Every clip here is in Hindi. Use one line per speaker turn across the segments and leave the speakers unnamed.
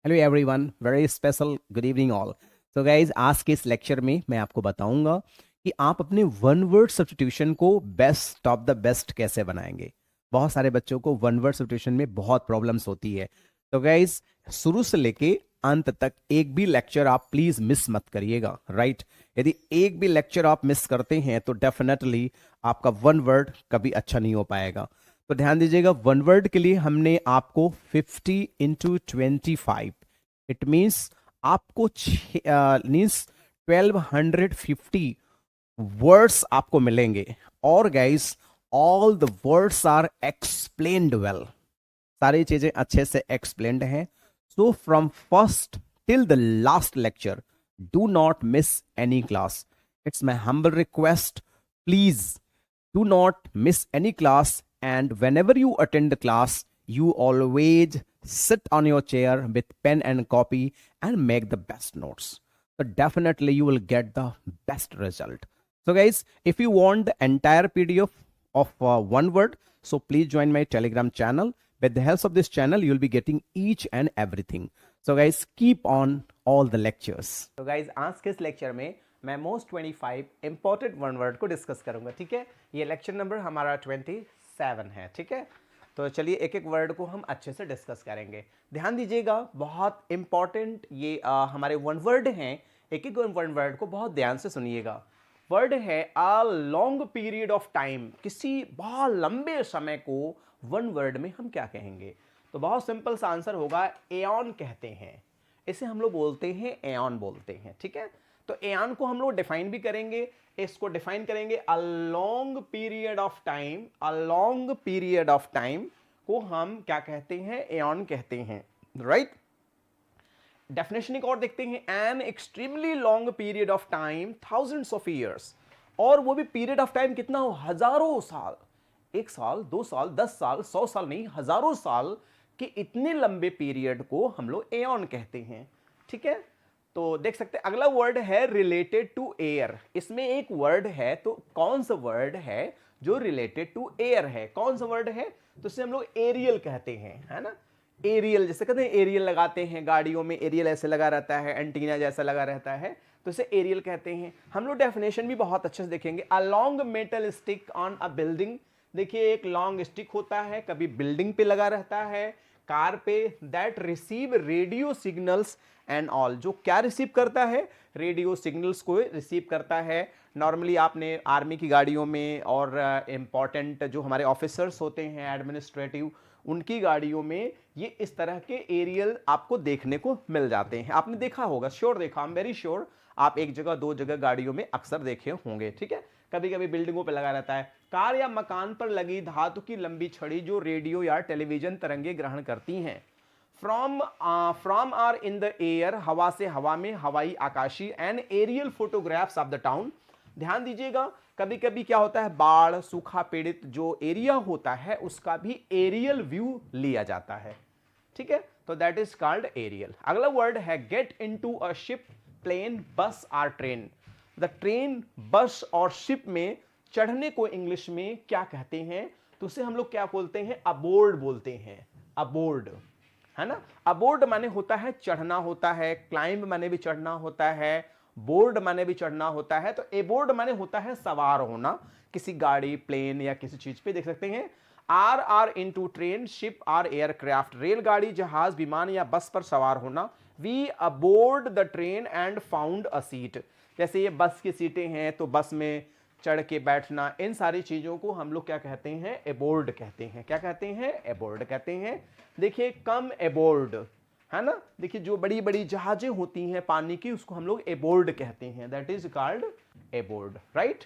Hello everyone, very special good evening all. तो गाइज, आज के इस लेक्चर में मैं आपको बताऊंगा कि आप अपने वन वर्ड सब्स्टिट्यूशन को बेस्ट ऑफ द बेस्ट कैसे बनाएंगे। बहुत सारे बच्चों को वन वर्ड सब्स्टिट्यूशन में बहुत प्रॉब्लम्स होती है। तो गाइज, शुरू से लेके अंत तक एक भी लेक्चर आप प्लीज मिस मत करिएगा, राइट। यदि एक भी लेक्चर आप मिस करते हैं तो डेफिनेटली आपका वन वर्ड कभी अच्छा नहीं हो पाएगा। तो ध्यान दीजिएगा, वन वर्ड के लिए हमने आपको 50 × 25, इट मीन्स आपको मीन्स 1250 वर्ड्स आपको मिलेंगे। और guys, all the words are explained well, सारी चीजें अच्छे से एक्सप्लेन्ड हैं। So from first till the last lecture, do not miss any class. It's my humble request, please do not miss any class, and whenever you attend the class, you always sit on your chair with pen and copy and make the best notes. So definitely you will get the best result. So guys, if you want the entire PDF of one word, so please join my Telegram channel. With the help of this channel, you will be getting each and everything. So guys, keep on all the lectures. So guys, आज के इस लेक्चर में मैं मोस्ट 25 इंपॉर्टेंट वन वर्ड को डिस्कस करूंगा, ठीक है। ये लेक्चर नंबर हमारा 27 है, ठीक है। तो चलिए एक एक वर्ड को हम अच्छे से डिस्कस करेंगे। ध्यान दीजिएगा, बहुत इंपॉर्टेंट ये हमारे वन वर्ड हैं। एक एक वन वर्ड को बहुत ध्यान से सुनिएगा। वर्ड है a long period of time. किसी बहुत लंबे समय को वन वर्ड में हम क्या कहेंगे? तो बहुत सिंपल सा आंसर होगा, एऑन कहते हैं। इसे हम लोग बोलते हैं एऑन बोलते हैं, ठीक है। तो एऑन को हम लोग डिफाइन भी करेंगे। इसको डिफाइन करेंगे a long period of time. A long period of time को हम क्या कहते हैं? एऑन कहते हैं, राइट। डेफिनेशन एक और देखते हैं, an extremely long period of time, thousands of years. और वो भी पीरियड ऑफ टाइम कितना हो? हजारों साल। 1 साल, 2 साल, 10 साल, 100 साल नहीं, हजारों साल के इतने लंबे पीरियड को हम लोग एऑन कहते हैं, ठीक है। तो देख सकते हैं अगला वर्ड है रिलेटेड टू एयर। इसमें एक वर्ड है, तो कौन सा वर्ड है जो रिलेटेड टू एयर है? कौन सा वर्ड है? तो इसे हम लोग एरियल कहते हैं, है ना। एरियल, जैसे कहते हैं एरियल लगाते हैं गाड़ियों में, एरियल ऐसे लगा रहता है, एंटीना जैसा लगा रहता है, तो इसे एरियल कहते हैं। हम लोग डेफिनेशन भी बहुत अच्छे से देखेंगे। A long metal stick on a building. देखिए, एक लॉन्ग स्टिक होता है, कभी बिल्डिंग पे लगा रहता है, कार पे, that receive radio signals and all. जो क्या रिसीव करता है? रेडियो सिग्नल्स को रिसीव करता है। नॉर्मली आपने आर्मी की गाड़ियों में और इंपॉर्टेंट जो हमारे ऑफिसर्स होते हैं एडमिनिस्ट्रेटिव, उनकी गाड़ियों में ये इस तरह के एरियल आपको देखने को मिल जाते हैं। आपने देखा होगा, श्योर देखा, आई एम वेरी श्योर। आप एक जगह दो जगह गाड़ियों में अक्सर देखे होंगे, ठीक है। कभी कभी बिल्डिंगों पर लगा रहता है। कार या मकान पर लगी धातु की लंबी छड़ी जो रेडियो या टेलीविजन तरंगे ग्रहण करती हैं। From or in the air, हवा से, हवा में, हवाई आकाशीय, and aerial photographs of the town. ध्यान दीजिएगा, कभी कभी क्या होता है, बाढ़, सूखा पीड़ित जो एरिया होता है उसका भी एरियल व्यू लिया जाता है, ठीक है। तो दैट इज कॉल्ड एरियल। अगला वर्ड है get into a ship, plane, bus और ट्रेन। द ट्रेन, बस और शिप में चढ़ने को इंग्लिश में क्या कहते हैं? तो उसे हम लोग क्या बोलते हैं? अबोर्ड बोलते हैं। अबोर्ड, है ना। अबोर्ड माने होता है चढ़ना होता है, क्लाइंब माने भी चढ़ना होता है, बोर्ड माने भी चढ़ना होता है। तो एबोर्ड माने होता है सवार होना किसी गाड़ी, प्लेन या किसी चीज पे। देख सकते हैं, or into train, ship or aircraft. रेलगाड़ी, जहाज, विमान या बस पर सवार होना। We aboard the train and found a seat. जैसे ये बस की सीटें हैं, तो बस में चढ़ के बैठना, इन सारी चीजों को हम लोग क्या कहते हैं? एबोर्ड कहते हैं। क्या कहते हैं? एबोर्ड कहते हैं। देखिए, कम एबोर्ड, है ना। देखिए, जो बड़ी बड़ी जहाजें होती हैं पानी की, उसको हम लोग एबोर्ड कहते हैं। That is called abode, right.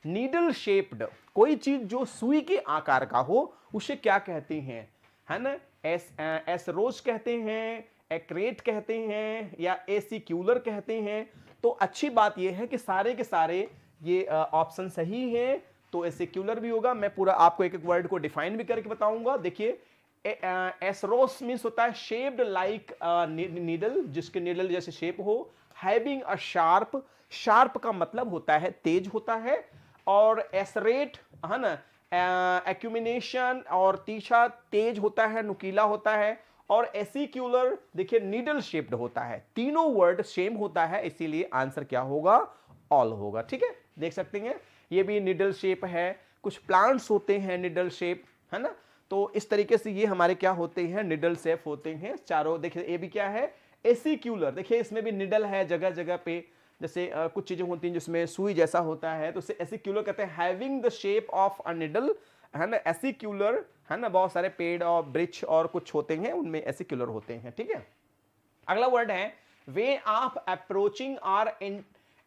Needle shaped, कोई चीज जो सुई के आकार का हो, उसे क्या कहते हैं? है ना, एस रोज कहते हैं, एक्रेट कहते हैं, या एसिक्यूलर कहते हैं। तो अच्छी बात यह है कि सारे के सारे ये ऑप्शन सही है। तो एसिक्यूलर भी होगा। मैं पूरा आपको एक एक वर्ड को डिफाइन भी करके बताऊंगा। देखिए, एसरोस मीन्स होता है शेप्ड लाइक नीडल, जिसके नीडल जैसे शेप हो। हैविंग अ शार्प, शार्प का मतलब होता है तेज होता है। और एसरेट, है ना, एक्यूमिनेशन, और तीछा, तेज होता है, नुकीला होता है। और एसिक्यूलर देखिए नीडल शेप्ड होता है। तीनों वर्ड सेम होता है, इसीलिए आंसर क्या होगा, ऑल होगा। ठीक है, देख सकते हैं ये भी नीडल शेप है, कुछ प्लांट्स होते हैं नीडल शेप, है ना। तो इस तरीके से ये हमारे क्या होते हैं, निडल शेप होते हैं चारों। देखिए ये भी क्या है, एसिक्यूलर, देखिए इसमें भी निडल है जगह जगह पे, जैसे कुछ चीजें होती हैं जिसमें सुई जैसा होता है, तो उसे एसिक्यूलर कहते हैं, having the shape of a needle, है ना, एसिक्यूलर, है ना। बहुत सारे पेड़ और वृक्ष और कुछ होते हैं उनमें एसिक्यूलर होते हैं। ठीक है, अगला वर्ड है way of approaching or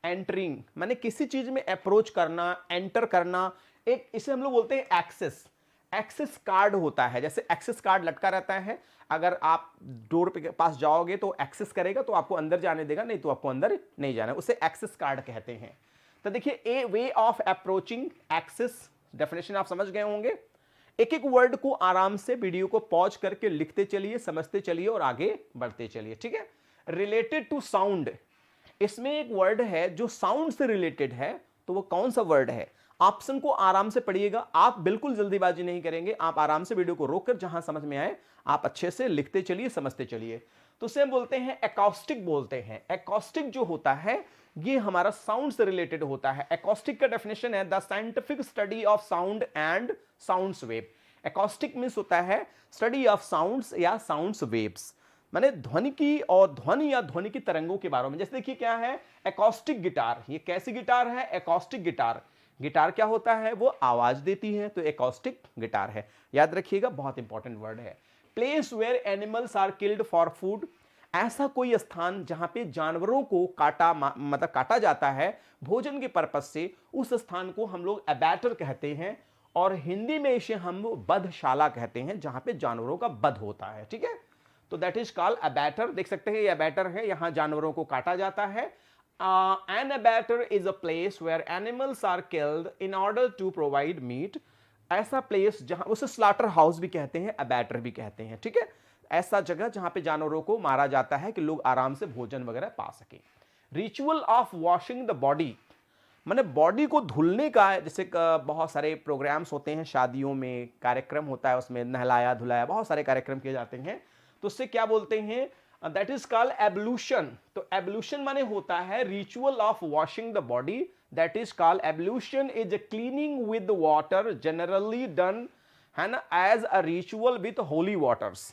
entering, माने किसी चीज में अप्रोच करना, एंटर करना। एक इसे हम लोग बोलते हैं एक्सेस। एक्सेस कार्ड होता है, जैसे एक्सेस कार्ड लटका रहता है, अगर आप डोर के पास जाओगे तो एक्सेस करेगा तो आपको अंदर जाने देगा, नहीं तो आपको अंदर नहीं जाना, उसे एक्सेस कार्ड कहते हैं। तो देखिए a way of approaching, access, definition आप समझ गए होंगे। एक एक वर्ड को आराम से वीडियो को पॉज करके लिखते चलिए, समझते चलिए और आगे बढ़ते चलिए। ठीक है, रिलेटेड टू साउंड, इसमें एक वर्ड है जो साउंड से रिलेटेड है, तो वो कौन सा वर्ड है, ऑप्शन को आराम से पढ़िएगा, आप बिल्कुल जल्दीबाजी नहीं करेंगे, आप आराम से वीडियो को रोककर जहां समझ में आए आप अच्छे से लिखते चलिए, समझते चलिए। तो उसे हम बोलते हैं एकॉस्टिक बोलते हैं। एकॉस्टिक जो होता है ये हमारा साउंड से रिलेटेड होता है। एकॉस्टिक का डेफिनेशन है the scientific study of sound and sounds wave. Acoustic means होता है स्टडी ऑफ साउंड्स या साउंड्स वेव्स, माने ध्वनि की और ध्वनि या ध्वनि की तरंगों के बारे में। जैसे देखिए क्या है, एकॉस्टिक गिटार, ये कैसी गिटार है, एकॉस्टिक गिटार। गिटार क्या होता है, वो आवाज देती है, तो एकॉस्टिक गिटार है, याद रखिएगा, बहुत इंपॉर्टेंट वर्ड है। Place where animals are killed for food, ऐसा कोई स्थान जहां पे जानवरों को काटा मतलब काटा जाता है भोजन के पर्पज से, उस स्थान को हम लोग अबैटर कहते हैं, और हिंदी में इसे हम बधशाला कहते हैं जहां पे जानवरों का वध होता है। ठीक है, तो दैट इज कॉल्ड अबैटर। देख सकते हैं ये अबैटर है, यहां जानवरों को काटा जाता है। An abattoir is a place where animals are killed in order to provide meat. ऐसा प्लेस जहां, उसे स्लॉटर हाउस भी कहते हैं, अबैटर भी कहते हैं। ठीक है, ऐसा जगह जहां पे जानवरों को मारा जाता है कि लोग आराम से भोजन वगैरह पा सके। Ritual of washing the body, माने बॉडी को धुलने का, जैसे बहुत सारे प्रोग्राम्स होते हैं, शादियों में कार्यक्रम होता है, उसमें नहलाया धुलाया बहुत सारे कार्यक्रम किए जाते हैं, तो उससे क्या बोलते हैं, दैट इज कॉल्ड एब्लूशन। तो एब्लूशन माने होता है ritual of washing the body, that is called ablution is cleaning with water generally done, है ना, as a ritual with holy waters.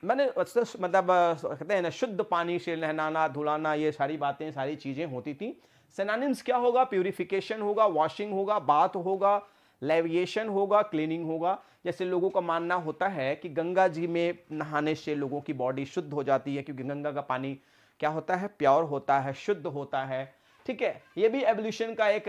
मैंने मतलब कहते हैं ना, शुद्ध पानी से नहलाना धुलाना, ये सारी बातें सारी चीजें होती थी। सिनोनिम्स क्या होगा, प्यूरिफिकेशन होगा, वॉशिंग होगा, बाथ होगा, लेविएशन होगा, क्लीनिंग होगा। जैसे लोगों का मानना होता है कि गंगा जी में नहाने से लोगों की बॉडी शुद्ध हो जाती है, क्योंकि गंगा का पानी क्या होता है, प्योर होता है, शुद्ध होता है। ठीक है, ये भी एवोल्यूशन का एक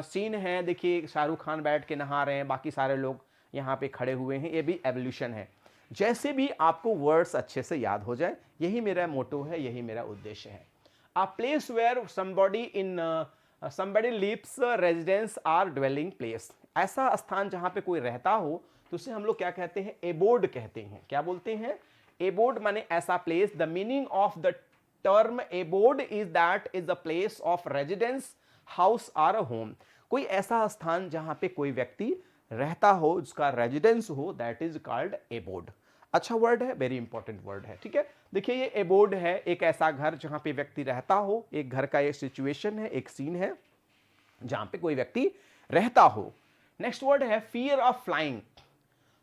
सीन है। देखिए शाहरुख खान बैठ के नहा रहे हैं, बाकी सारे लोग यहाँ पे खड़े हुए हैं, ये भी एवोल्यूशन है। जैसे भी आपको वर्ड्स अच्छे से याद हो जाए, यही मेरा मोटो है, यही मेरा उद्देश्य है। A place where somebody lives, residence or dwelling place, ऐसा स्थान जहां पे कोई रहता हो तो उसे हम लोग क्या कहते हैं, एबोर्ड कहते हैं। क्या बोलते हैं, एबोर्ड माने ऐसा place. The meaning of the term abode is that is a place of residence, house or a home, कोई ऐसा स्थान जहां पे कोई व्यक्ति रहता हो, उसका रेजिडेंस हो, दैट इज कॉल्ड एबोर्ड। अच्छा वर्ड है, वेरी इंपॉर्टेंट वर्ड है। ठीक है, देखिए ये एबोर्ड है, एक ऐसा घर जहां पे व्यक्ति रहता हो, एक घर का एक सिचुएशन है, एक सीन है जहां पे कोई व्यक्ति रहता हो। नेक्स्ट वर्ड है फियर ऑफ फ्लाइंग।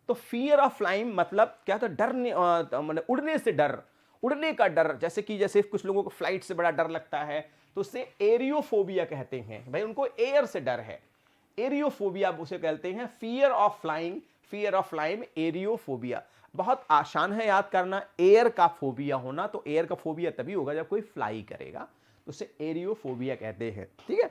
तो फियर ऑफ फ्लाइंग मतलब क्या था, डरने, मतलब उड़ने से डर, उड़ने का डर। जैसे कुछ लोगों को फ्लाइट से बड़ा डर लगता है, तो उससे एरियोफोबिया कहते हैं, भाई उनको एयर से डर है, एरियोफोबिया उसे कहते हैं। Fear of flying, fear of flying, aerophobia. बहुत आसान है याद करना, एयर का फोबिया होना, तो एयर का फोबिया तभी होगा जब कोई फ्लाई करेगा, तो उसे एरियोफोबिया कहते हैं। ठीक है,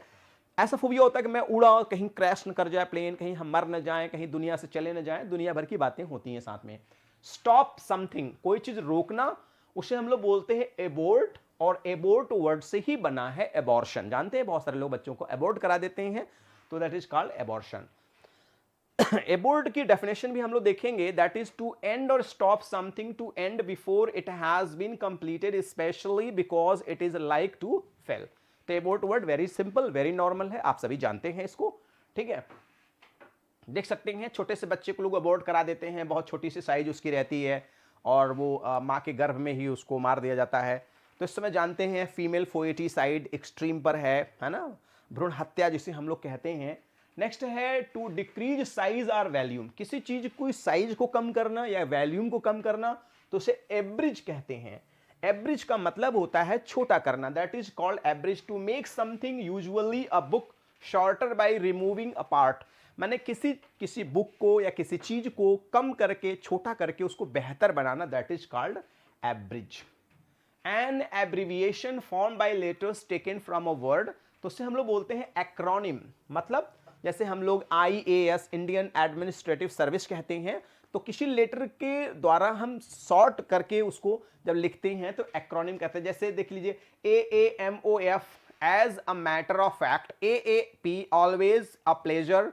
ऐसा फोबिया होता है कि मैं उड़ा, कहीं क्रैश न कर जाए प्लेन, कहीं हम मर न जाएं, कहीं दुनिया से चले न जाएं, दुनिया भर की बातें होती हैं साथ में। स्टॉप समथिंग, कोई चीज रोकना, उसे हम लोग बोलते हैं एबोर्ट, और एबोर्ट वर्ड से ही बना है एबॉर्शन। जानते हैं बहुत सारे लोग बच्चों को अबॉर्ट करा देते हैं, तो that is called abortion. Abort की डेफिनेशन भी हम लोग देखेंगे, दैट इज टू एंड और stop something, to end before it has been completed, specially because it is like to fail. तो abort word very simple, very normal है, आप सभी जानते हैं इसको। ठीक है, देख सकते हैं छोटे से बच्चे को लोग अबॉर्ट करा देते हैं, बहुत छोटी सी साइज उसकी रहती है, और वो माँ के गर्भ में ही उसको मार दिया जाता है। तो इस समय जानते हैं फीमेल फोएटिसाइड एक्सट्रीम पर है ना, भ्रूण हत्या जिसे हम लोग कहते हैं। नेक्स्ट है टू डिक्रीज साइज और वैल्यूम, किसी चीज को साइज को कम करना या वैल्यूम को कम करना, तो उसे एवरेज कहते हैं। एवरेज का मतलब होता है छोटा करना, that is called average. To make something usually a book shorter by removing a part, माने किसी बुक को या किसी चीज को कम करके छोटा करके उसको बेहतर बनाना, that is called average. An abbreviation form by letters taken from a word, तो उससे हम लोग बोलते हैं एक्रोनिम। मतलब जैसे हम लोग IAS इंडियन एडमिनिस्ट्रेटिव सर्विस कहते हैं, तो किसी लेटर के द्वारा हम शॉर्ट करके उसको जब लिखते हैं तो एक्रोनिम कहते हैं। जैसे देख लीजिए AAMOF as a matter of fact, AAP always a pleasure,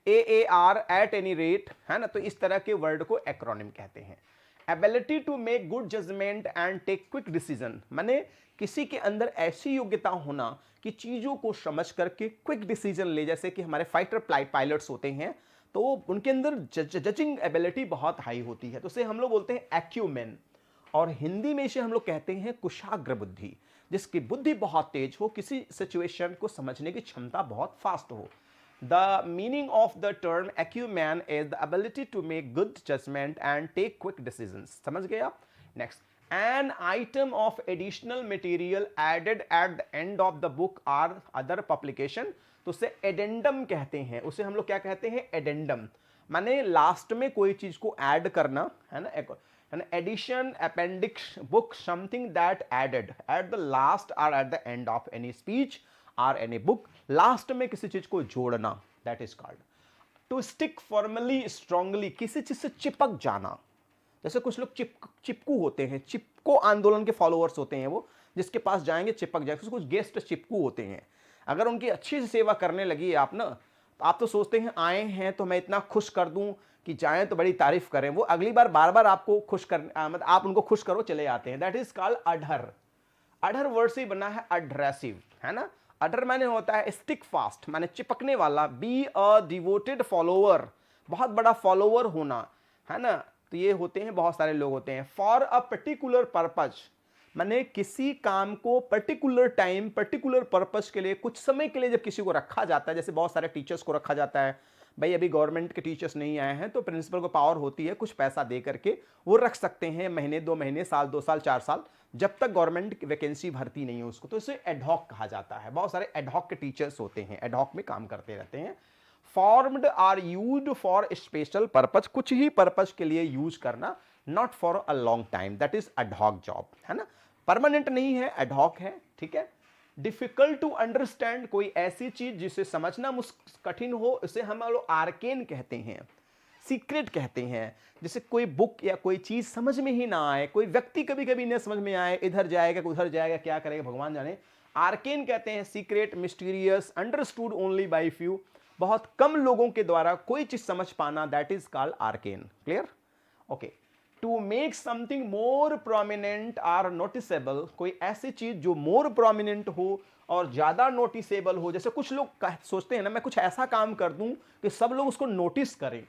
AAR at any rate, है ना। तो इस तरह के वर्ड को एक्रोनिम कहते हैं। Ability to make good judgement and take quick decision, माने किसी के अंदर ऐसी योग्यता होना कि चीजों को समझ करके क्विक डिसीजन ले। जैसे कि हमारे फाइटर पायलट्स होते हैं तो उनके अंदर जजिंग एबिलिटी बहुत हाई होती है, तो उसे हम लोग बोलते हैं एक्यूमेन। और हिंदी में इसे हम लोग कहते हैं कुशाग्र बुद्धि, जिसकी बुद्धि बहुत तेज हो, किसी सिचुएशन को समझने की क्षमता बहुत फास्ट हो। The meaning of the term acumen is the ability to make good judgment and take quick decisions. समझ गए आप? Next, an item of additional material added at the end of the book or other publication, तो उसे addendum कहते हैं। उसे हम लोग क्या कहते हैं? addendum, माने लास्ट में कोई चीज को ऐड करना, है ना। an addition, appendix, book, something that added at the last or at the end of any speech or any book, last में किसी चीज को जोड़ना, that is called. To stick formally strongly, किसी चीज से चिपक जाना। जैसे कुछ लोग चिपकू होते हैं, चिपको आंदोलन के फॉलोअर्स होते हैं, वो जिसके पास जाएंगे चिपक जाएंगे। कुछ गेस्ट चिपकू होते हैं, अगर उनकी अच्छी से सेवा करने लगी आप ना, तो आप तो सोचते हैं आए हैं तो मैं इतना खुश कर दूं कि जाएं तो बड़ी तारीफ करें, वो अगली बार बार बार आपको खुश कर, मतलब आप उनको खुश करो चले आते हैं, दैट इज कॉल्ड अडहर। अडहर वर्ड से बना है अड्रेसिव, है ना। अडर माने होता है स्टिक फास्ट, माने चिपकने वाला। बी अ डिवोटेड फॉलोअर, बहुत बड़ा फॉलोअर होना, है ना। तो ये होते हैं, बहुत सारे लोग होते हैं। फॉर अ पर्टिकुलर पर्पज, माने किसी काम को पर्टिकुलर टाइम पर्टिकुलर पर्पज के लिए, कुछ समय के लिए जब किसी को रखा जाता है, जैसे बहुत सारे टीचर्स को रखा जाता है, भाई अभी गवर्नमेंट के टीचर्स नहीं आए हैं तो प्रिंसिपल को पावर होती है कुछ पैसा दे करके वो रख सकते हैं, महीने 2 महीने, साल 2 साल 4 साल, जब तक गवर्नमेंट वैकेंसी भरती नहीं है उसको, तो इसे एडहॉक कहा जाता है। बहुत सारे एडहॉक के टीचर्स होते हैं, एडहॉक में काम करते रहते हैं। Formed or used for special purpose, कुछ ही पर्पज के लिए यूज करना, not for a long time, that is ad hoc job, है ना। परमानेंट नहीं है, एडहॉक है, ठीक है। डिफिकल्ट टू अंडरस्टैंड, कोई ऐसी चीज जिसे समझना कठिन हो, इसे हम लोग आर्केन कहते हैं, सीक्रेट कहते हैं। जैसे कोई बुक या कोई चीज समझ में ही ना आए, कोई व्यक्ति कभी कभी न समझ में आए, इधर जाएगा उधर जाएगा, क्या करेगा भगवान जाने, आर्केन कहते हैं। Secret, mysterious, understood only by few, बहुत कम लोगों के द्वारा कोई चीज समझ पाना, that is called arcane. Clear? Okay. To make something more prominent or noticeable, कोई ऐसी चीज जो मोर प्रोमिनेंट हो और ज्यादा नोटिसेबल हो। जैसे कुछ लोग सोचते हैं ना, मैं कुछ ऐसा काम कर दूं कि सब लोग उसको नोटिस करें।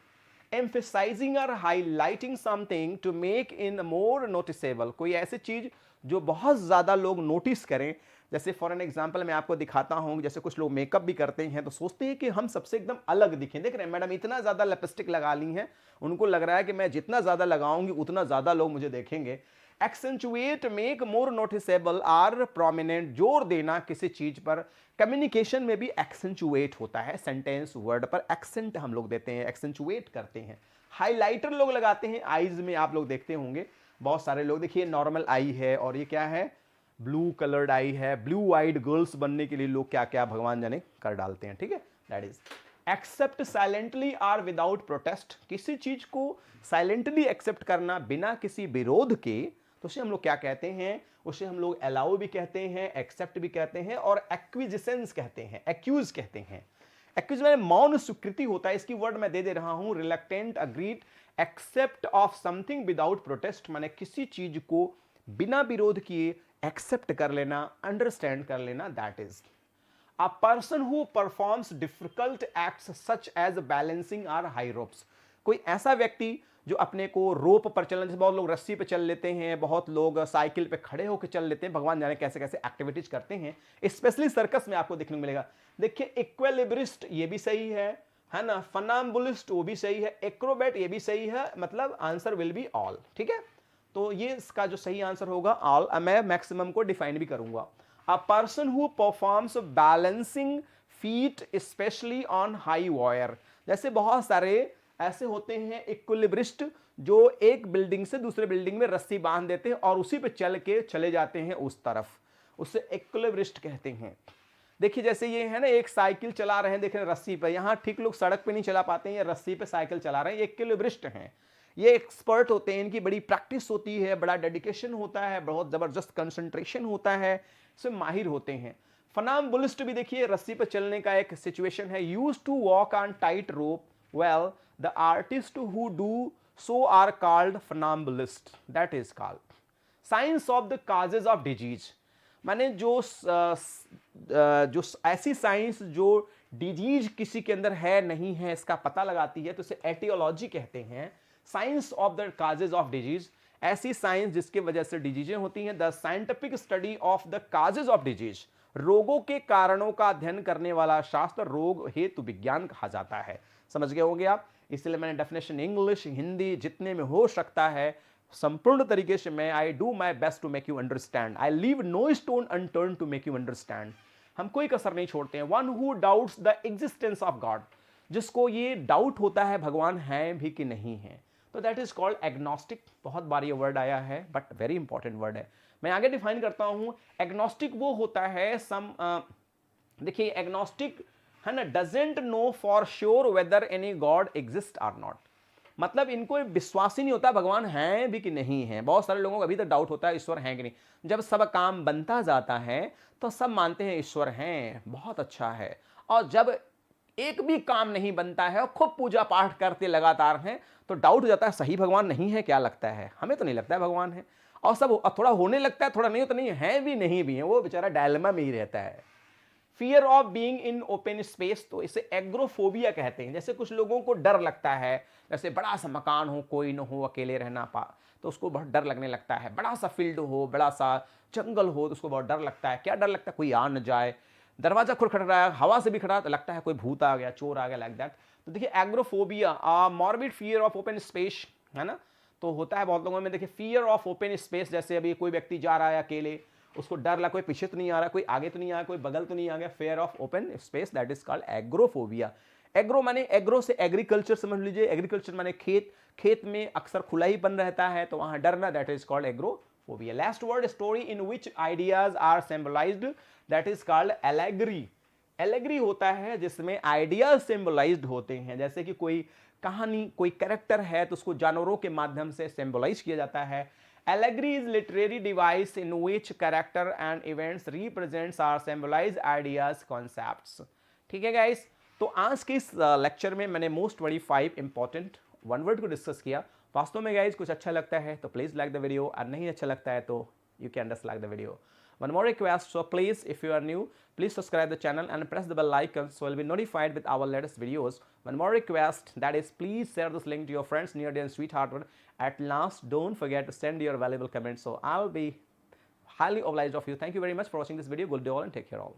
emphasizing or highlighting something to make in more noticeable, कोई ऐसी चीज जो बहुत ज्यादा लोग नोटिस करें। जैसे फॉर एन एग्जांपल मैं आपको दिखाता हूं, जैसे कुछ लोग मेकअप भी करते हैं तो सोचते हैं कि हम सबसे एकदम अलग दिखें। देख रहे हैं मैडम इतना ज्यादा लिपस्टिक लगा ली है, उनको लग रहा है कि मैं जितना ज्यादा लगाऊंगी उतना ज्यादा लोग मुझे देखेंगे। Accentuate, make more noticeable or prominent, जोर देना किसी चीज पर। कम्युनिकेशन में भी एक्सेंचुएट होता है, सेंटेंस वर्ड पर एक्सेंट हम लोग देते हैं, एक्सेंचुएट करते हैं। हाइलाइटर लोग लगाते हैं आईज में, आप लोग देखते होंगे बहुत सारे लोग। देखिए नॉर्मल आई है और ये क्या है, ब्लू कलर्ड आई है। ब्लू आइड गर्ल्स बनने के लिए लोग क्या क्या भगवान जाने कर डालते हैं, ठीक है। That is accept silently or without protest, किसी चीज को साइलेंटली एक्सेप्ट करना बिना किसी विरोध के, तो उसे हम लोग क्या कहते हैं, उसे हम लोग अलाउ भी कहते हैं, एक्सेप्ट भी कहते हैं और एक्विजिसेंस कहते हैं, एक्यूज कहते हैं। एक्यूज में मौन स्वीकृति होता है, इसकी वर्ड मैं दे रहा हूं, reluctant, agreed, except of something without protest, माने किसी चीज को बिना विरोध किए एक्सेप्ट कर लेना, अंडरस्टैंड कर लेना, that is a person who performs difficult acts such as balancing or high ropes, कोई ऐसा व्यक्ति जो अपने को रोप पर चलना, जैसे बहुत लोग रस्सी पे चल लेते हैं, बहुत लोग साइकिल पे खड़े होकर चल लेते हैं, भगवान जाने कैसे कैसे एक्टिविटीज करते हैं, स्पेशली सर्कस में आपको देखने को मिलेगा। देखिए इक्विलिब्रिस्ट ये भी सही है ना, फनाम्बुलिस्ट वो भी सही है, एक्रोबैट ये भी सही है, मतलब आंसर विल बी ऑल। ठीक है, तो ये इसका जो सही आंसर होगा ऑल। मैं मैक्सिमम को डिफाइन भी करूंगा। अ person who performs balancing feet specially on high wire, जैसे बहुत सारे ऐसे होते हैं इक्विलिब्रिस्ट जो एक बिल्डिंग से दूसरे बिल्डिंग में रस्सी बांध देते हैं और उसी पे चल के चले जाते हैं उस तरफ, उससे इक्विलिब्रिस्ट कहते हैं। देखिए जैसे ये है ना, एक साइकिल चला रहे हैं, देख रहे हैं रस्सी पे, यहां ठीक लोग सड़क पे नहीं चला पाते हैं, ये रस्सी पे साइकिल चला रहे हैं, ये इक्विलिब्रिस्ट हैं, ये एक्सपर्ट होते हैं, इनकी बड़ी प्रैक्टिस होती है, बड़ा डेडिकेशन होता है, बहुत जबरदस्त कंसंट्रेशन होता है, इसमें माहिर होते हैं। फनाम्बुलिस्ट भी देखिए रस्सी पे चलने का एक सिचुएशन है, used to walk on tight rope, well the artist who do so are called funambulist, that is called. Science of the causes of disease, माने जो ऐसी साइंस जो डिजीज किसी के अंदर है नहीं है इसका पता लगाती है, तो इसे एटियोलॉजी कहते हैं। Science of the causes of disease, ऐसी साइंस जिसके वजह से डिजीजें होती हैं। The scientific study of the causes of disease, रोगों के कारणों का अध्ययन करने वाला शास्त्र रोग हेतु विज्ञान कहा जाता है। समझ गए होंगे आप, इसलिए मैंने डेफिनेशन इंग्लिश हिंदी जितने में हो सकता है संपूर्ण तरीके से मैं I do my best to make you understand, I leave no stone unturn to make you understand. हम कोई कसर नहीं छोड़ते हैं। One who doubts the existence of God, जिसको ये डाउट होता है भगवान है भी कि नहीं है, तो दैट इज कॉल्ड एग्नोस्टिक। बहुत बार ये वर्ड आया है बट वेरी इंपॉर्टेंट वर्ड है। मैं आगे डिफाइन करता हूं। एग्नोस्टिक वो होता है देखिए एग्नोस्टिक है ना, doesn't know for sure whether any God exist or not, मतलब इनको विश्वास ही नहीं होता भगवान हैं भी कि नहीं है। बहुत सारे लोगों को अभी तक डाउट होता है ईश्वर हैं कि नहीं। जब सब काम बनता जाता है तो सब मानते हैं ईश्वर हैं, बहुत अच्छा है, और जब एक भी काम नहीं बनता है और खूब पूजा पाठ करते लगातार हैं तो डाउट हो जाता है सही भगवान नहीं है क्या। लगता है हमें तो नहीं लगता है भगवान है, और सब थोड़ा होने लगता है, थोड़ा नहीं तो नहीं है भी नहीं भी है, वो बेचारा डायलेमा में ही रहता है। Fear of being in open space, तो इसे एग्रोफोबिया कहते हैं। जैसे कुछ लोगों को डर लगता है, जैसे बड़ा सा मकान हो, कोई न हो, अकेले रहना तो उसको बहुत डर लगने लगता है। बड़ा सा फील्ड हो, बड़ा सा जंगल हो तो उसको बहुत डर लगता है। क्या डर लगता है? कोई आ न जाए, दरवाजा खुद रहा है, हवा से भी खड़ा तो लगता है कोई भूत आ गया, चोर आ गया, लाइक दैट। तो देखिए agoraphobia morbid fear of open space है ना, तो होता है बहुत लोगों में। देखिए फियर ऑफ ओपन स्पेस, जैसे अभी कोई व्यक्ति जा रहा है अकेले, उसको डर लगा कोई पीछे तो नहीं आ रहा, कोई आगे तो नहीं आया, कोई बगल तो नहीं आ गया, fair of open space, that is called agoraphobia. Agro माने, एग्रो से एग्रीकल्चर समझ लीजिए, एग्रीकल्चर माने खेत, खेत में अक्सर खुला ही बन रहता है तो वहां डरना, that is called agrophobia. Last word, story in which ideas are symbolised, that is called allegory. Allegory होता है जिसमें आइडियाज सिंबलाइज्ड होते हैं, जैसे कि कोई कहानी, कोई कैरेक्टर है तो उसको जानवरों के माध्यम से सिंबलाइज किया जाता है। Allegory is literary device in which character and events represents or symbolize ideas, concepts. ठीक है गाइस, तो आज के इस लेक्चर में मैंने मोस्ट 25 इंपॉर्टेंट वन वर्ड को डिस्कस किया। वास्तव में गाइस कुछ अच्छा लगता है तो प्लीज लाइक द वीडियो, और नहीं अच्छा लगता है तो you can dislike the video. One more request, so please, if you are new, please subscribe the channel and press the bell icon so you'll be notified with our latest videos. One more request, that is, please share this link to your friends, near dear and sweetheart. At last, don't forget to send your valuable comments, so I'll be highly obliged of you. Thank you very much for watching this video. Good day all and take care all.